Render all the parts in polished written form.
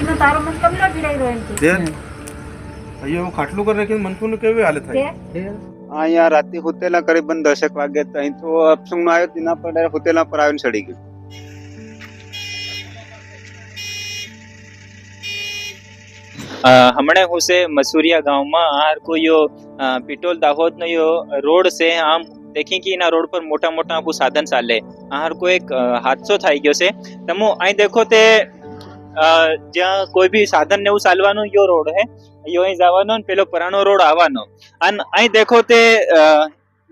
તીનો તારો મન કમલો ભીડાઈ રહ્યો એમ કે અહીંયા હું ખાટલું કરી નાખીને મનસુને કેવી હાલત થઈ અહીંયા રાતે હોતેલા કરીબન 10 વાગે તો અહીં તો અપસંગ નો આવ્યો તેના પર ડાયરેક્ટ હોતેલા પર આવીને ચડી ગયો. हमणे हुसे मसूरिया गांव में आर को यो पिटोल दाहोद नो यो रोड से आम देखी कि ना रोड पर मोटा मोटा आपको साधन चाले आर को एक हादसो थाई गयो से तमो आई देखो ते ज्या कोई भी साधन ने चालवानो यो रोड है यो અહીં જવાનો ને પેલો પરાણો રોડ આવવાનો અને અહીં देखो તે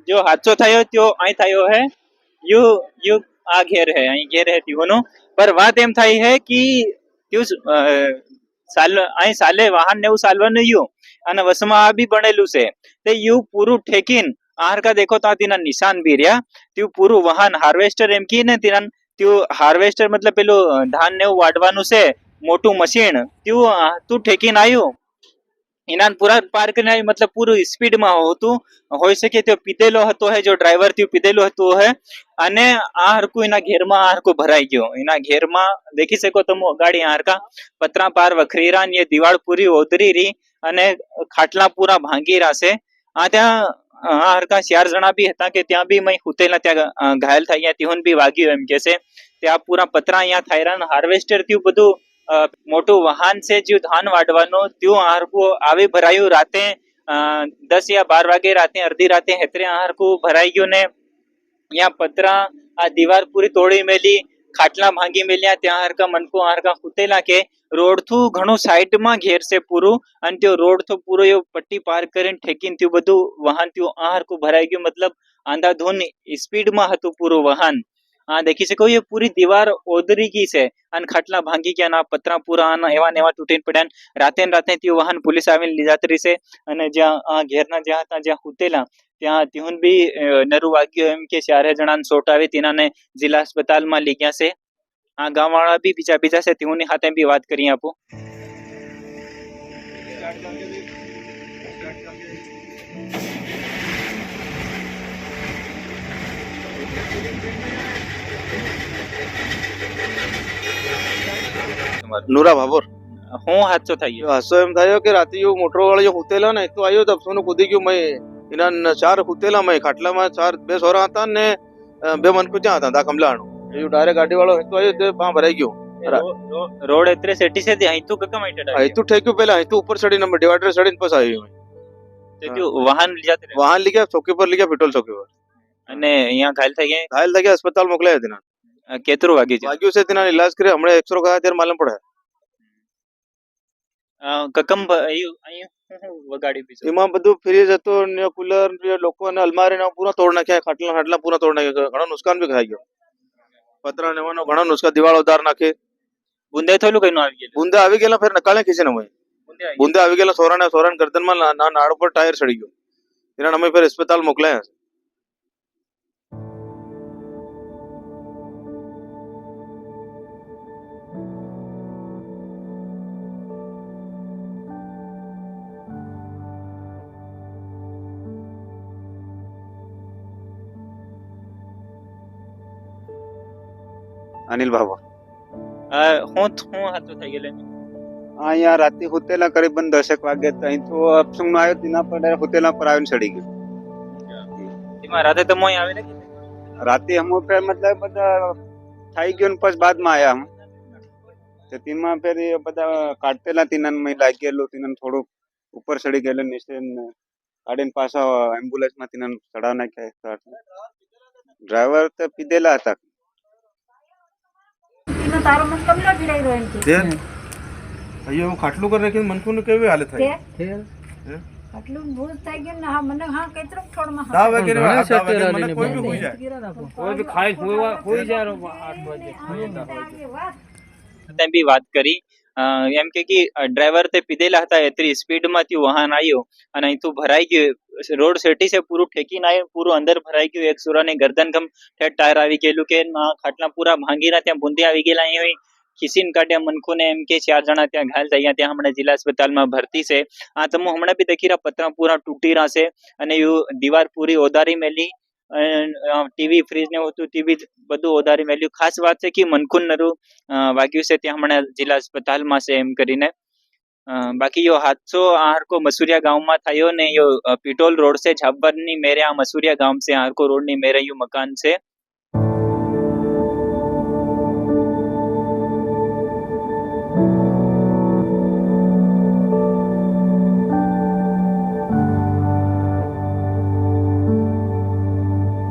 जो हादसो થયો त्यो અહીં થયો है यू यू आ घेर है અહીં घेर है ત્યોનો पर વાત એમ થઈ है कि त्यो અહીં સાલે વાહન ને એવું ચાલવાનું યુ અને વસમાં આ બી બનેલું છે તે યુ પૂરું ઠેકીન આહાર કા દેખો તો તેના નિશાન બી રહ્યા ત્યું પૂરું વાહન હાર્વેસ્ટર એમ કી ને તેના ત્યું હાર્વેસ્ટર મતલબ પેલું ધાન ને એવું વાઢવાનું છે મોટું મશીન ત્યું તું ઠેકીને આવ્યું એના પૂરા પાર કરીને આવ્યું મતલબ પૂરું સ્પીડમાં હતું હોઈ શકે તે પીધેલો હતો હે જો ડ્રાઈવર ત્યું પીધેલું હતું હે અને આ હરકું એના ઘેરમાં આ હરકું ભરાઈ ગયો એના ઘેરમાં દેખી શકો તમે ગાડી આ હરકા પતરા પાર વખરી રા ને દિવાળ પૂરી ઓદરી રહી અને ખાટલા પૂરા ભાંગી રહ્યા છે આ ત્યાં આ હરકા 4 જણા બી હતા કે ત્યાં બી મય હુતેલા ત્યાં ઘાયલ થઈ ગયા ત્યોન બી વાગ્યું એમ કે છે ત્યાં પૂરા પતરા અહીંયા થાય રહ્યા હાર્વેસ્ટર ત્યું બધું મોટું વાહન છે જે ધાન વાઢવાનું ત્યું આ હરકું આવી ભરાયું રાતે 10 या 12 વાગે રાતે અડધી રાતે હેતરે આ હરકું ભરાઈ ગયું ને यहाँ पतरा आ दीवार पूरी तोड़ी मेली खाटला भांगी मेलिया त्या हरका मनको हरका हुतेला के रोड थू घणो साइड में घेर से पूરું અને त्यो रोड तो पूरो यो पट्टी पार કરીને ઠેકીને त्यो બધું વાહન त्यो આ હરકું ભરાઈ ગયું મતલબ આંધાધૂન સ્પીડ માં હતું પૂરું વાહન આ દેખી શકો ये पूरी दीवार ओदरी गई છે અને ખાટલા ભાંગી ગયા ના પતરા પૂરા એવા ને એવા તૂટીને પડ્યા રાતે ને રાતે त्यो વાહન પોલીસ આવીને લઈ જાતરી છે અને જ્યાં આ ઘેરના જ્યાં હતા જ્યાં હુતેલા ત્યાં ત્યોન બી નરુ વાગ્યો એમ કે 4 જણાને સોટ આવી તેનાને જિલ્લા अस्पतालમાં લઈ ગયા છે આ ગામવાળા બી બીજા છે ત્યોની હાથે બી વાત કરી આપો નૂરા ભાભોર હું હાદસો થઈ ગયો હાદસો એમ થયો કે રાતે યો મોટરો વાળો જો હુતેલા ને તો આવ્યો તો અફસોનો કૂદી ગયો મેં એના 4 હુતેલા મેં ખાટલામાં 2 સોરા હતા ને 2 મનકુ ત્યાં હતા દા કમલાણો એ ડાયરેક્ટ ગાડી વાળો તો આવ્યો તે પા ભરાઈ ગયો રોડ એત્રે સેટી છે તે અહીં તો કકમ આઈટેડ અહીં તો ઠેક્યું પહેલા અહીં તો ઉપર ચડીને ડિવાઈડર ચડીને પછી આવ્યો તે જો વાહન લઈ જાતે વાહન લઈ ગયા ચોકી પર લઈ ગયા પેટ્રોલ ચોકી પર અને અહીંયા ઘાયલ થઈ ગયા अस्पताल મોકલાયા તેના કેતરું વાગ્યું છે વાગ્યું છે તેના ઇલાજ કરે હમણે 100 કયા ત્યારે માલમ પડે કકમ અહીં વગાડી પીછો એમાં બધું ફ્રીજ હતો ને કુલર ને લોકો ને અલમારી ને પૂરા તોડ નાખ્યા ખાટલા પૂરા તોડ નાખ્યા ઘણો નુકસાન બી ખાઈ ગયો પતરા ને એવાનો ઘણો નુકસાન દિવાળો ઉધાર નાખે બુંદે થોડું કઈ આવી ગયું બુંદા આવી ગયેલા ફેર નકાલે ખીચે ને બુંદે આવી ગયેલા સોરાના ગરદનમાં નાડ પર ટાયર ચડી ગયો એના અમે ફેર अस्पताल મોકલાયા અનિલ બાબા હું હાથો થઈ ગયેલો અહીંયા રાતે હોતેલા કરીબન 10 વાગે તો અહીં તો અપસંગ નો આવ્યો તેના પર ડાયરેક્ટ હોતેલા પર આવીને ચડી ગયો. એમાં રાતે તો મોય આવે ને રાતે હમો ફેર મતલબ બધા થઈ ગયો ને પછી બાદમાં આયા હમ તો તેમાં ફેર એ બધા કાઢતેલા તીનાન મેં લાગેલું તીનાન થોડું ઉપર ચડી ગયેલું નીચે કાઢીને પાછા એમ્બ્યુલન્સમાં તીનાન ચડાવ નાખ્યા ડ્રાઈવર તો પીધેલા હતા તીનો તારો મન કમલો ભીડાઈ રહ્યો એમ કે અહીંયા હું ખાટલું કરી નાખીને મનસુને કેવી હાલત થઈ આટલું ભૂલ થઈ ગયું ને હા મને હા કેટલું થોડમાં દા વાગે મને કોઈ બી હોઈ જાય કોઈ બી ખાઈ કોઈ જાય 8 વાગે તેમ બી વાત કરી એમ કે ડ્રાઈવર તે પીધેલા હતા એટલી સ્પીડમાં થી વાહન આવ્યો અને અહીંથી ભરાઈ ગયું રોડ સેટી છે પૂરું ઠેકીને આવ્યું પૂરું અંદર ભરાઈ ગયું એક સુરાની ગરદન ગમ ઠેઠ ટાયર આવી ગયેલું કે ખાટલા પૂરા ભાંગીના ત્યાં બુંદી આવી ગયેલા અહીં ખીસીને કાઢ્યા મનખુને એમ કે 4 જણા ત્યાં ઘાયલ થઈ ગયા ત્યાં હમણાં જિલ્લા अस्पतालમાં ભરતી છે આ તમે હમણાં બી દેખી રહ્યા પતરા પૂરા તૂટી રહ્યા છે અને દીવાર પૂરી ઓદારી મેલી ટીવી ફ્રીજ ને હતું ટીવી બધું વધારે વેલ્યુ ખાસ વાત છે કે મનખુન નરું વાગ્યું છે ત્યાં હમણાં જિલ્લા अस्पतालમાં છે એમ કરીને બાકી યો હાદસો आहार को मसूरिया गांव में थयो ने यो पिटोल रोड से झाबर नी मेरे आ मसूरिया गांव से आहार को रोड नी मेरे यू मकान से